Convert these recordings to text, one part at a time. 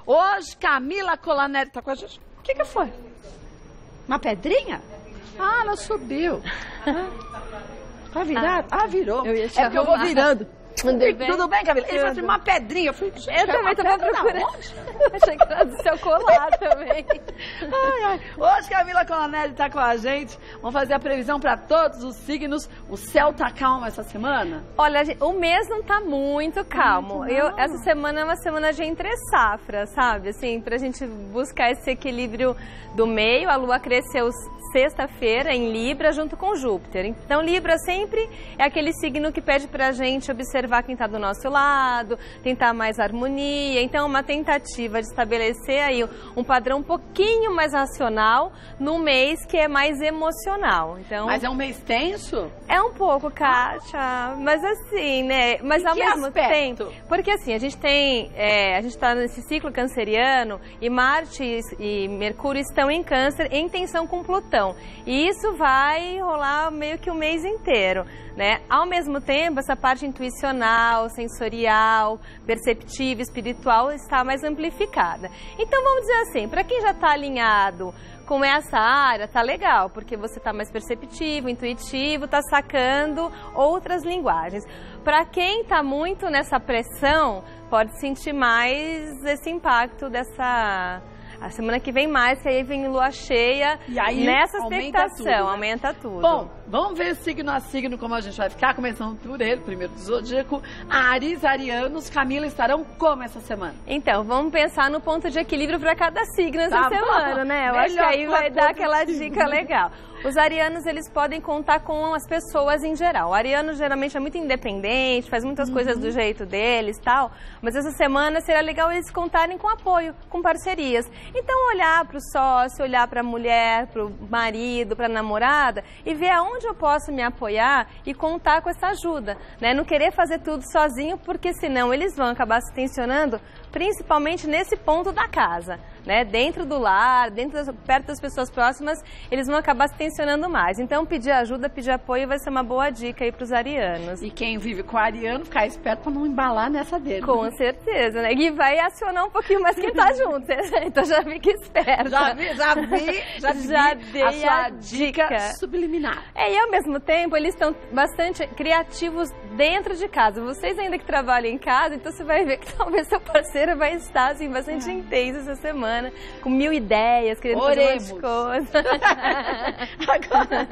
Hoje, Camila Colanelli tá com a gente. O que foi? Uma pedrinha? Ah, ela subiu. Tá virado? Ah, virou. Eu ia te porque eu vou virando. Tudo bem, Camila? Ele falou assim, uma pedrinha. Eu falei, eu também tava procurando. Achei que era do seu colar também. Hoje, Camila Colanelli tá com a gente. Vamos fazer a previsão para todos os signos. O céu tá calmo essa semana? Olha, o mês não tá muito calmo. Essa semana é uma semana de entre safras, sabe? Assim, pra gente buscar esse equilíbrio do meio. A Lua cresceu sexta-feira em Libra junto com Júpiter. Então, Libra sempre é aquele signo que pede pra gente observar quem está do nosso lado, tentar mais harmonia. Então, uma tentativa de estabelecer aí um padrão um pouquinho mais racional no mês que é mais emocional. Então, mas é um mês tenso? É um pouco, Kátia, mas assim, né? Mas ao mesmo tempo, porque assim, a gente está nesse ciclo canceriano e Marte e Mercúrio estão em Câncer em tensão com Plutão. E isso vai rolar meio que o mês inteiro, né? Ao mesmo tempo, essa parte intuicional, sensorial, perceptiva, espiritual está mais amplificada. Então, vamos dizer assim, para quem já está alinhado com essa área, tá legal, porque você está mais perceptivo, intuitivo, está sacando outras linguagens. Para quem está muito nessa pressão, pode sentir mais esse impacto dessa... A semana que vem mais, que aí vem lua cheia, e aí, nessa expectação, aumenta tudo. Bom, vamos ver signo a signo como a gente vai ficar, começando por ele, primeiro do zodíaco. Ares, arianos, Camila, estarão como essa semana? Então, vamos pensar no ponto de equilíbrio para cada signo essa semana, né? Eu acho que aí vai dar aquela dica legal. Os arianos, eles podem contar com as pessoas em geral. O ariano geralmente é muito independente, faz muitas coisas do jeito deles e tal, mas essa semana seria legal eles contarem com apoio, com parcerias. Então, olhar para o sócio, olhar para a mulher, para o marido, para a namorada e ver aonde eu posso me apoiar e contar com essa ajuda, né? Não querer fazer tudo sozinho, porque senão eles vão acabar se tensionando, principalmente nesse ponto da casa, né? Dentro do lar, perto das pessoas próximas, eles vão acabar se tensionando mais. Então, pedir ajuda, pedir apoio vai ser uma boa dica aí para os arianos. E quem vive com o ariano, ficar esperto para não embalar nessa dele. Com certeza, né? E vai acionar um pouquinho mais quem tá junto. Então, já fique esperto. Já dei a dica subliminar. E ao mesmo tempo, eles estão bastante criativos dentro de casa. Vocês ainda que trabalham em casa, então você vai ver que talvez seu parceiro vai estar assim, bastante intenso essa semana, com 1000 ideias, querendo fazer um monte de coisa. Agora,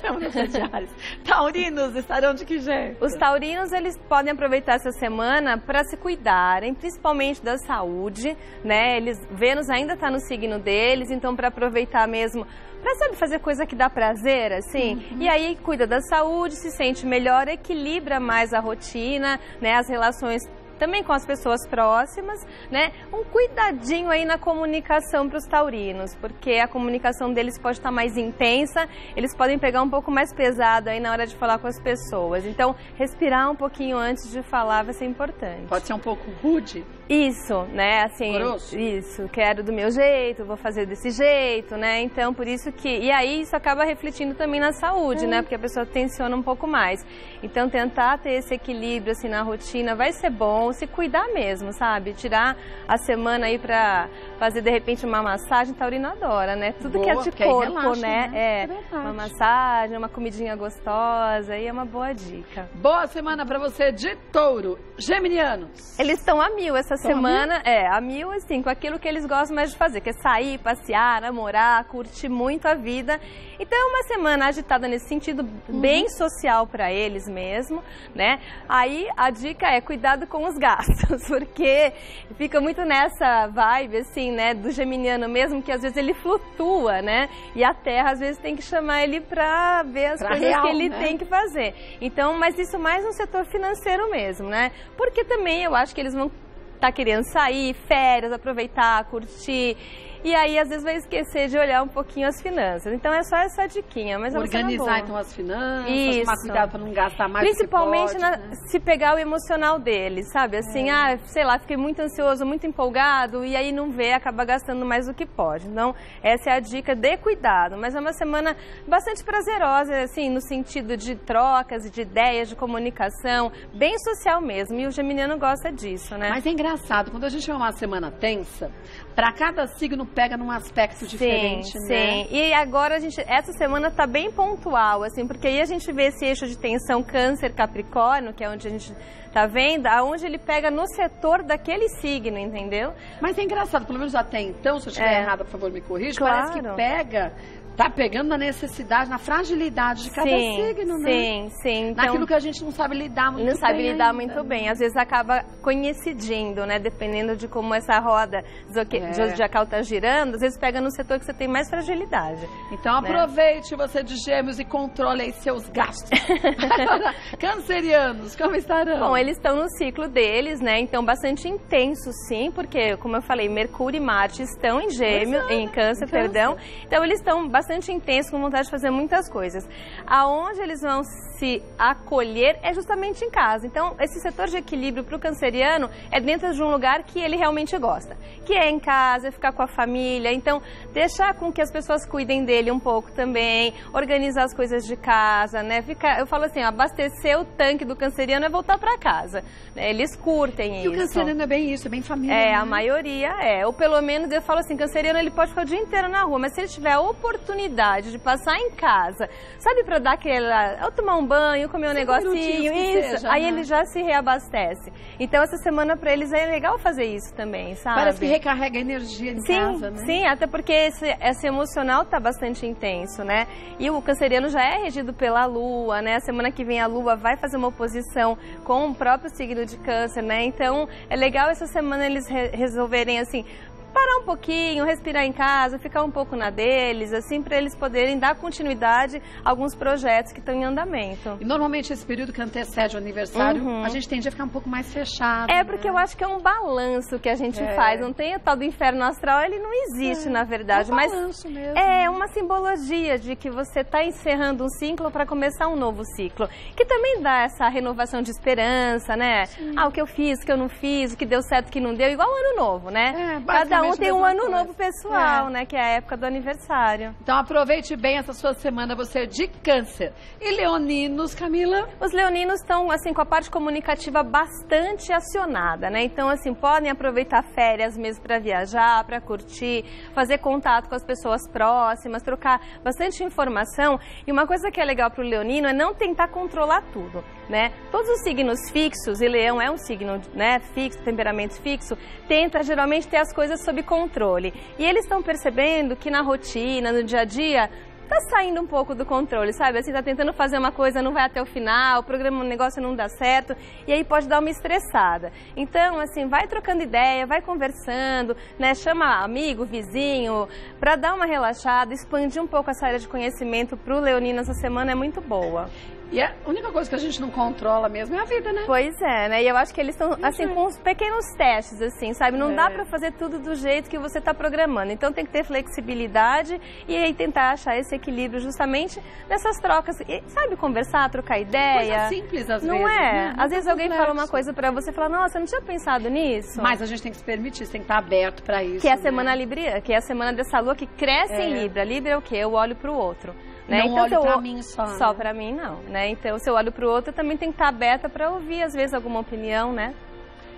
vamos nos Ares. Taurinos estarão de que jeito? Os taurinos, eles podem aproveitar essa semana para se cuidarem, principalmente da saúde, né? Vênus ainda está no signo deles, então para aproveitar mesmo, para saber fazer coisa que dá prazer, assim, e aí cuida da saúde, se sente melhor, equilibra mais a rotina, né? As relações também com as pessoas próximas, né? Um cuidadinho aí na comunicação para os taurinos, porque a comunicação deles pode estar mais intensa, eles podem pegar um pouco mais pesado aí na hora de falar com as pessoas. Então, respirar um pouquinho antes de falar vai ser importante. Pode ser um pouco rude? Isso, né? Assim, grosso? Isso, quero do meu jeito, vou fazer desse jeito, né? Então, por isso que... E aí, isso acaba refletindo também na saúde, né? Porque a pessoa tensiona um pouco mais. Então, tentar ter esse equilíbrio, assim, na rotina vai ser bom, se cuidar mesmo, sabe? Tirar a semana aí pra fazer, de repente, uma massagem, taurino adora, né? Tudo boa, que é de corpo, relaxa, né? Uma massagem, uma comidinha gostosa, aí é uma boa dica. Boa semana pra você de touro. Geminianos. Eles estão a 1000 essa semana, a 1000, assim, com aquilo que eles gostam mais de fazer, que é sair, passear, namorar, curtir muito a vida. Então é uma semana agitada nesse sentido, bem social para eles mesmo, né? Aí a dica é cuidado com os gastos, porque fica muito nessa vibe, assim, né, do geminiano mesmo, que às vezes ele flutua, né? E a Terra às vezes tem que chamar ele para ver as coisas real, que ele tem que fazer. Então, mas isso mais no setor financeiro mesmo, né? Porque também eu acho que eles vão estar querendo sair, férias, aproveitar, curtir. e aí às vezes vai esquecer de olhar um pouquinho as finanças. Então é só essa diquinha, mas organizar então as finanças, isso. Tomar cuidado para não gastar mais. Principalmente do que pode, se pegar o emocional deles, sabe? Assim, sei lá, fiquei muito ansioso, muito empolgado, e aí não vê, acaba gastando mais do que pode. Então, essa é a dica de cuidado. Mas é uma semana bastante prazerosa, assim, no sentido de trocas, de ideias, de comunicação, bem social mesmo. E o geminiano gosta disso, né? Mas é engraçado, quando a gente é uma semana tensa, para cada signo pega num aspecto diferente, né? Sim, e agora essa semana tá bem pontual, assim, porque aí a gente vê esse eixo de tensão Câncer-Capricórnio, que é onde a gente tá vendo, aonde ele pega no setor daquele signo, entendeu? Mas é engraçado, pelo menos até então, se eu estiver errada, por favor, me corrija, claro. Parece que pega... Tá pegando na necessidade, na fragilidade de cada signo, né? Sim. Então, naquilo que a gente não sabe lidar muito bem. Não sabe lidar ainda. muito bem. Às vezes acaba coincidindo, né? Dependendo de como essa roda zodiacal tá girando, às vezes pega no setor que você tem mais fragilidade. Então aproveite, você de Gêmeos, e controle aí seus gastos. Agora, cancerianos, como estarão? Bom, eles estão no ciclo deles, né? Então bastante intenso, sim, porque, como eu falei, Mercúrio e Marte estão em Gêmeos, em Câncer, perdão. Então eles estão bastante intensos, com vontade de fazer muitas coisas. Aonde eles vão se acolher é justamente em casa. Então, esse setor de equilíbrio para o canceriano é dentro de um lugar que ele realmente gosta, que é em casa, ficar com a família. Então, deixar com que as pessoas cuidem dele um pouco também, organizar as coisas de casa, né? Eu falo assim, abastecer o tanque do canceriano é voltar para casa. Né? Eles curtem isso. E o canceriano é bem isso, é bem família. É, né? a maioria é. Ou pelo menos, eu falo assim, canceriano ele pode ficar o dia inteiro na rua, mas se ele tiver a oportunidade de passar em casa, sabe, para dar aquela... Ou tomar um banho, comer um negocinho, isso. Seja, aí né? ele já se reabastece. Então, essa semana para eles é legal fazer isso também, sabe? Parece que recarrega energia em casa, né? Sim, até porque esse emocional tá bastante intenso, né? E o canceriano já é regido pela Lua, né? A semana que vem a Lua vai fazer uma oposição com o próprio signo de Câncer, né? Então, é legal essa semana eles resolverem, assim, parar um pouquinho, respirar em casa, ficar um pouco na deles, assim, para eles poderem dar continuidade a alguns projetos que estão em andamento. E normalmente esse período que antecede o aniversário, a gente tende a ficar um pouco mais fechado. É, porque eu acho que é um balanço que a gente faz, não tem o tal do inferno astral, ele não existe, na verdade. É um balanço mesmo. É uma simbologia de que você está encerrando um ciclo para começar um novo ciclo, que também dá essa renovação de esperança, né? Sim. Ah, o que eu fiz, o que eu não fiz, o que deu certo, o que não deu, igual o ano novo, né? Cada um tem um ano novo pessoal, né? Que é a época do aniversário. Então aproveite bem essa sua semana, você é de Câncer. E leoninos, Camila? Os leoninos estão, assim, com a parte comunicativa bastante acionada, né? Então, assim, podem aproveitar férias mesmo para viajar, para curtir, fazer contato com as pessoas próximas, trocar bastante informação. E uma coisa que é legal para o leonino é não tentar controlar tudo, né? Todos os signos fixos, e Leão é um signo, né, fixo, temperamento fixo, tenta geralmente ter as coisas sob controle. E eles estão percebendo que na rotina, no dia a dia, tá saindo um pouco do controle, sabe? Assim, tá tentando fazer uma coisa, não vai até o final, o programa, o negócio não dá certo, e aí pode dar uma estressada. Então, assim, vai trocando ideia, vai conversando, né? Chama amigo, vizinho, para dar uma relaxada, expandir um pouco essa área de conhecimento pro leonino essa semana é muito boa. E a única coisa que a gente não controla mesmo é a vida, né? Pois é, né? E eu acho que eles estão, assim, com uns pequenos testes, assim, sabe? Não dá pra fazer tudo do jeito que você tá programando. Então tem que ter flexibilidade e aí tentar achar esse equilíbrio justamente nessas trocas. E, sabe, conversar, trocar ideia. Coisa simples, às vezes. Não é? Né? Às vezes alguém fala uma coisa pra você e fala, nossa, eu não tinha pensado nisso. Mas a gente tem que se permitir, tem que estar aberto pra isso. Que é a né? semana Libra, que é a semana dessa lua que cresce em Libra. Libra é o quê? Eu olho pro outro. Né? Não então, olho pra mim só. Só pra mim, não. Né? Então, se eu olho pro outro, eu também tenho que estar aberta pra ouvir, às vezes, alguma opinião, né?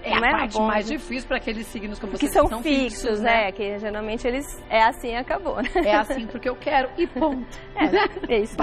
É a parte mais difícil para aqueles signos como que vocês são que fixos, né? Que geralmente eles é assim e acabou, né? É assim porque eu quero e ponto. É isso.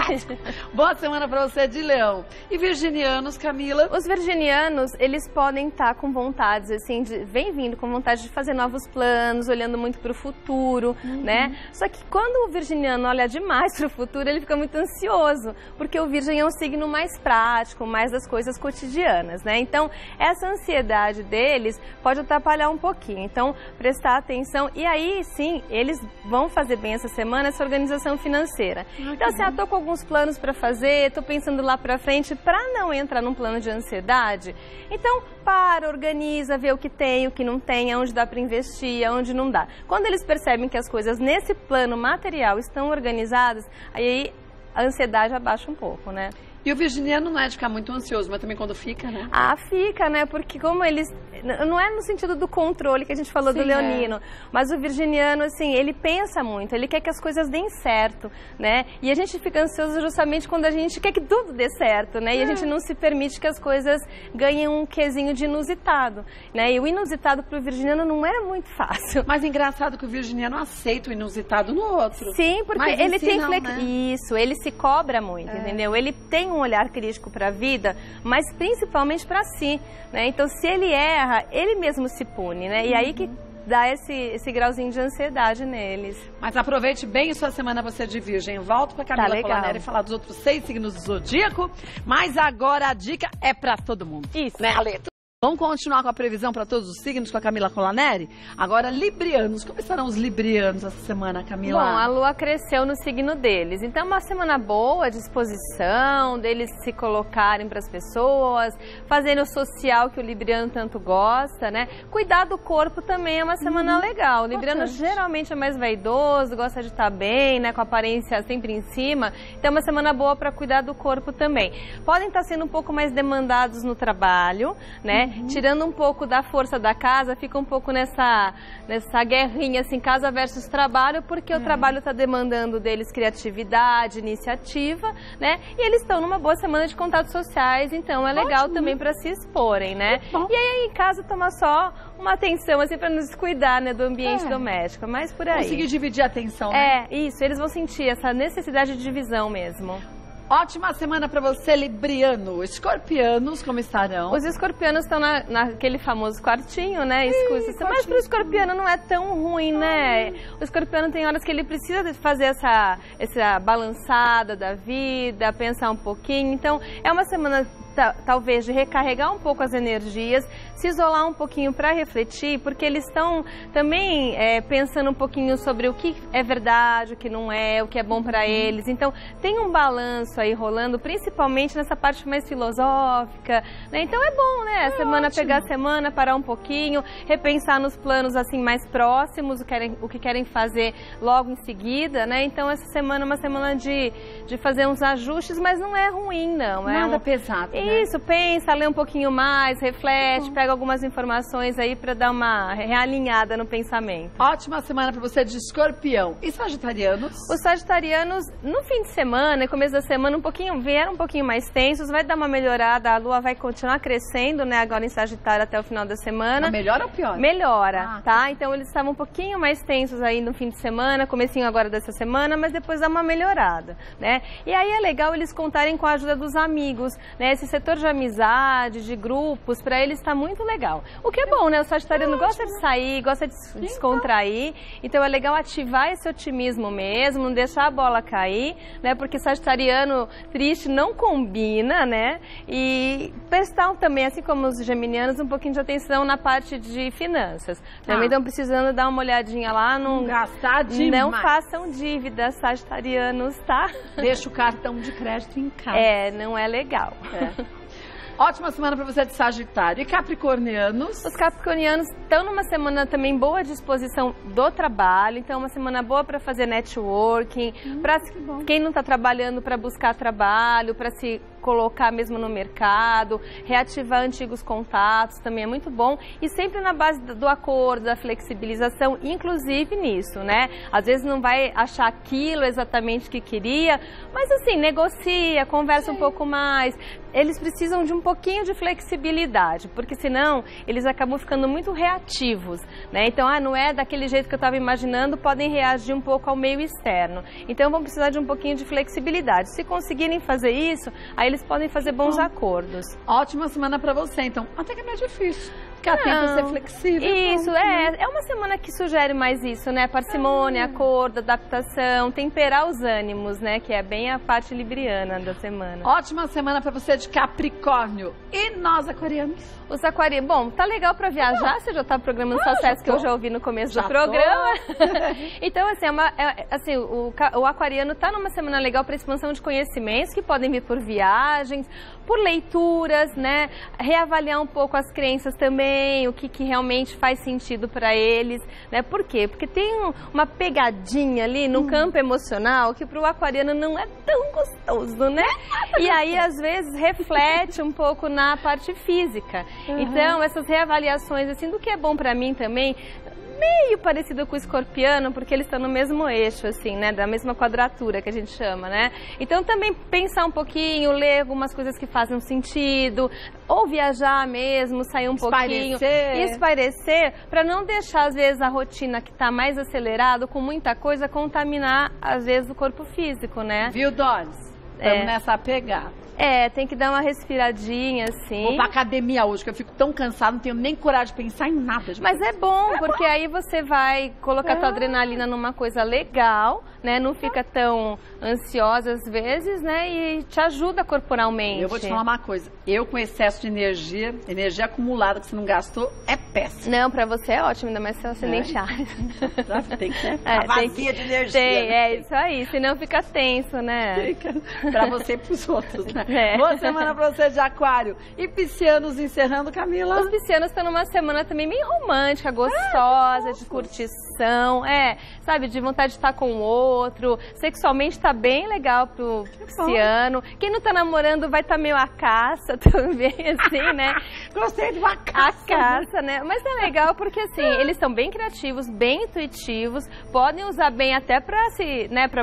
Boa semana para você de Leão. E virginianos, Camila? Os virginianos, eles podem estar com vontades, assim, vem vindo com vontade de fazer novos planos, olhando muito para o futuro, né? Só que quando o virginiano olha demais para o futuro, ele fica muito ansioso, porque o virgem é um signo mais prático, mais das coisas cotidianas, né? Então, essa ansiedade deles pode atrapalhar um pouquinho. Então, prestar atenção. E aí, sim, eles vão fazer bem essa semana essa organização financeira. Então, assim, tô com alguns planos para fazer, tô pensando lá para frente, para não entrar num plano de ansiedade. Então, organiza, vê o que tem, o que não tem, aonde dá para investir, aonde não dá. Quando eles percebem que as coisas nesse plano material estão organizadas, aí a ansiedade abaixa um pouco, né? E o virginiano não é de ficar muito ansioso, mas também quando fica, né? Ah, fica, né? Porque como eles... Não é no sentido do controle que a gente falou do leonino, mas o virginiano, assim, ele pensa muito, ele quer que as coisas deem certo, né? E a gente fica ansioso justamente quando a gente quer que tudo dê certo, né? E a gente não se permite que as coisas ganhem um quesinho de inusitado, né? E o inusitado pro virginiano não é muito fácil. Mas engraçado que o virginiano aceita o inusitado no outro. Sim, porque ele tem... Isso, ele se cobra muito, entendeu? Ele tem um olhar crítico para a vida, mas principalmente para si, né? Então, se ele erra, ele mesmo se pune, né? E aí que dá esse grauzinho de ansiedade neles. Mas aproveite bem sua semana, você de virgem. Volto para Camila Colaneri falar dos outros 6 signos do zodíaco, mas agora a dica é para todo mundo. Isso. Né, Ale? Vamos continuar com a previsão para todos os signos com a Camila Colaneri? Agora, librianos. Como estarão os librianos essa semana, Camila? Bom, a lua cresceu no signo deles. Então, uma semana boa, disposição, deles se colocarem para as pessoas, fazendo o social que o libriano tanto gosta, né? Cuidar do corpo também é uma semana legal. O libriano geralmente é mais vaidoso, gosta de estar bem, né? Com a aparência sempre em cima. Então, é uma semana boa para cuidar do corpo também. Podem estar sendo um pouco mais demandados no trabalho, né? Tirando um pouco da força da casa, fica um pouco nessa guerrinha, assim, casa versus trabalho, porque o trabalho está demandando deles criatividade, iniciativa, né? E eles estão numa boa semana de contatos sociais, então é legal também para se exporem, né? E aí em casa tomar só uma atenção, assim, para não descuidar, né, do ambiente doméstico, mas por aí. Conseguir dividir a atenção, né? Isso, eles vão sentir essa necessidade de divisão mesmo. Ótima semana para você, libriano. Escorpianos, como estarão? Os escorpianos estão naquele famoso quartinho, né? Mas para o escorpiano não é tão ruim, né? O escorpiano tem horas que ele precisa fazer essa balançada da vida, pensar um pouquinho. Então, é uma semana talvez de recarregar um pouco as energias, se isolar um pouquinho para refletir, porque eles estão também pensando um pouquinho sobre o que é verdade, o que não é, o que é bom para eles. Então, tem um balanço aí rolando, principalmente nessa parte mais filosófica, né? Então, é bom, né? A semana pegar a semana, parar um pouquinho, repensar nos planos assim mais próximos, o que querem fazer logo em seguida, né? Então, essa semana é uma semana de fazer uns ajustes, mas não é ruim, não. Nada pesado, né? Isso, pensa, lê um pouquinho mais, reflete, pega algumas informações aí para dar uma realinhada no pensamento. Ótima semana para você de escorpião. E sagitarianos? Os sagitarianos, no fim de semana e começo da semana, vieram um pouquinho mais tensos, vai dar uma melhorada, a lua vai continuar crescendo, né, agora em Sagitário até o final da semana. Mas melhora ou pior? Melhora, tá? Então eles estavam um pouquinho mais tensos aí no fim de semana, comecinho agora dessa semana, mas depois dá uma melhorada, né? E aí é legal eles contarem com a ajuda dos amigos, né? Esse setor de amizade, de grupos, para eles está muito legal. O que é bom, né? O sagitariano gosta de sair, gosta de descontrair, então é legal ativar esse otimismo mesmo, não deixar a bola cair, né? Porque sagitariano triste não combina, né? E prestar também, assim como os geminianos, um pouquinho de atenção na parte de finanças. Também estão precisando dar uma olhadinha lá, não gastar demais. Não façam dívidas, sagitarianos, tá? Deixa o cartão de crédito em casa. Não é legal. Ótima semana para você de Sagitário. E capricornianos? Os capricornianos estão numa semana também boa disposição do trabalho, então uma semana boa para fazer networking, para quem não está trabalhando, para buscar trabalho, para se colocar mesmo no mercado, reativar antigos contatos, também é muito bom, e sempre na base do acordo, da flexibilização, inclusive nisso, né? Às vezes não vai achar aquilo exatamente que queria, mas assim, negocia, conversa um pouco mais. Eles precisam de um pouquinho de flexibilidade, porque senão eles acabam ficando muito reativos, né? Então, não é daquele jeito que eu estava imaginando, podem reagir um pouco ao meio externo. Então, vão precisar de um pouquinho de flexibilidade. Se conseguirem fazer isso, aí eles podem fazer bons acordos. Ótima semana para você, então. Até que não é difícil. Ficar atento a ser flexível. Isso, é uma semana que sugere mais isso, né? Parcimônia, acordo, adaptação, temperar os ânimos, né? Que é bem a parte libriana da semana. Ótima semana para você de Capricórnio. E nós, aquarianos? Os aquarianos, bom, tá legal para viajar, você já tá programando sucesso que eu já ouvi no começo do programa. Então, assim, o aquariano tá numa semana legal para expansão de conhecimentos que podem vir por viagens, por leituras, né? Reavaliar um pouco as crenças também, o que realmente faz sentido para eles, né? Por quê? Porque tem uma pegadinha ali no campo emocional que para o aquariano não é tão gostoso, né? E aí, às vezes, reflete um pouco na parte física. Então, essas reavaliações, assim, do que é bom para mim também, meio parecido com o escorpiano, porque eles estão no mesmo eixo, assim, né? Da mesma quadratura que a gente chama, né? Então, também pensar um pouquinho, ler algumas coisas que fazem sentido, ou viajar mesmo, sair um pouquinho. Espairecer, para não deixar, às vezes, a rotina que está mais acelerada, com muita coisa, contaminar, às vezes, o corpo físico, né? Viu, Doris? Estamos nessa pegada. Tem que dar uma respiradinha, assim. Vou pra academia hoje, que eu fico tão cansada, não tenho nem coragem de pensar em nada. Mas é bom, porque aí você vai colocar tua adrenalina numa coisa legal, né? Não fica tão ansiosa às vezes, né? E te ajuda corporalmente. Eu vou te falar uma coisa. Eu, com excesso de energia acumulada que você não gastou, é péssimo. Não, pra você é ótimo, ainda mais se você nem Ares. Tem que ser vazia de energia. É isso aí, senão fica tenso, né? Pra você e pros outros, né? Boa semana pra você de Aquário. E piscianos encerrando, Camila? Os piscianos estão numa semana também bem romântica, gostosa, de curtição, sabe, de vontade de estar com o outro. Sexualmente tá bem legal pro pisciano. Quem não tá namorando vai estar meio à caça também, assim, né? Gostei de uma caça. A caça, né? Mas é legal porque, assim, eles são bem criativos, bem intuitivos, podem usar bem até pra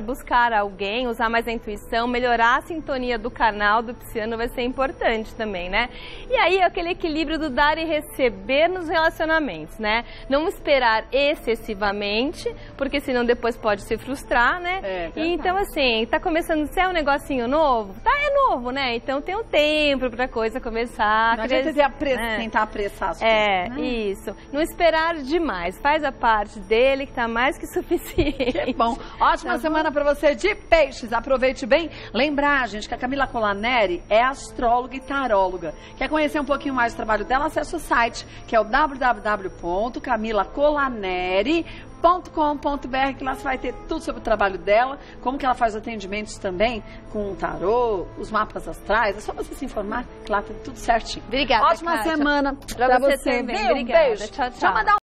buscar alguém, usar mais a intuição, melhorar a sintonia do canal do pisciano vai ser importante também, né? E aí, aquele equilíbrio do dar e receber nos relacionamentos, né? Não esperar excessivamente, porque senão depois pode se frustrar, né? E então, assim, tá começando a ser um negocinho novo? É novo, né? Então tem um tempo pra coisa começar. Não adianta tentar apressar as coisas, né? Isso. Não esperar demais. Faz a parte dele, que tá mais que suficiente. Que bom. Ótima semana pra você de Peixes. Aproveite bem. Lembrar, gente, que a Camila Colaneri é astróloga e taróloga. Quer conhecer um pouquinho mais do trabalho dela? Acesse o site, que é o www.camilacolaneri.com.br, que lá você vai ter tudo sobre o trabalho dela, como que ela faz atendimentos também com o tarô, os mapas astrais. É só você se informar, que lá tem tudo certinho. Obrigada, Ótima semana pra você. Também. Um beijo. Tchau, tchau.